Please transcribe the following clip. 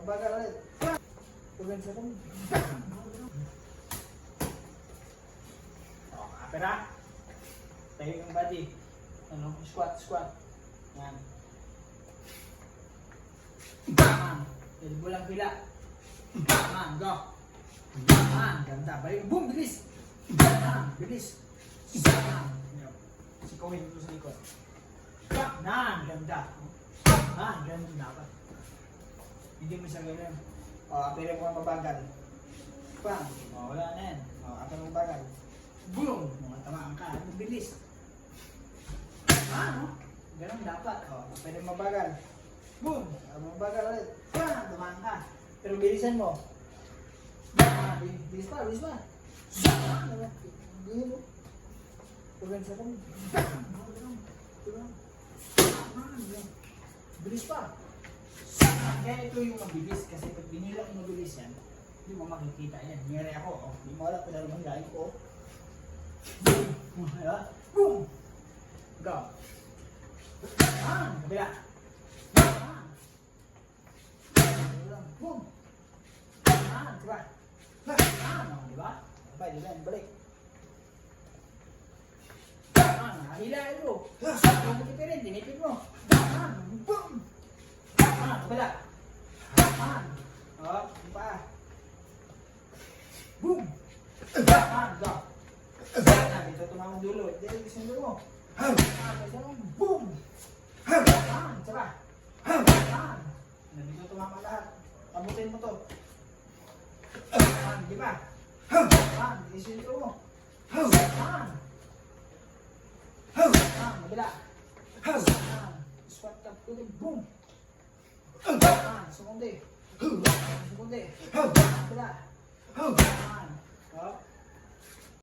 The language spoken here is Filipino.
Mabagal ulit. Pagans ako. O, kapera. Tayo yung body. Ano? Squat, squat. Yan. Bam! Elbow lang pila. Bam! Go! Bam! Ganda. Balik. Boom! Bilis! Bam! Bilis! Bam! Sikawin mo sa likod. Bam! Ganda. Ganun dapat. Hindi mo siya ganun. O, apere mo ang mabagal. Bam! O, wala na yan. O, apere mo mabagal. Boom! Mga tamaan ka. Bilis. No? Ganun dapat. O, apere mo mabagal. Boom! Mabagal ulit. Bam! Tamaan ka. Pero bilisan mo. Bilis pa, bilis pa. Bilis mo. Pagans ako. Bilis pa. Kaya ito yung mabilis kasi pag binila yung mabilis yan, hindi mo makikita yan. Nangyari ako, hindi mo alam kung ano galing ko. Boom! Boom! Go! Kabila! Boom! Diba? Diba? Diba? Balik! Hilahin mo! Tinipin rin, tinipin mo! Boom! Kabila! Yung paa! Boom! Go! Ito tumamang dulo. Ito yung dulo mo. Boom! Saba! Dito tumamang lahat. Tamutin mo to. Di ba? Ito yung dulo mo. Kabila! Squat up. Boom! Sumunti! Sumunti!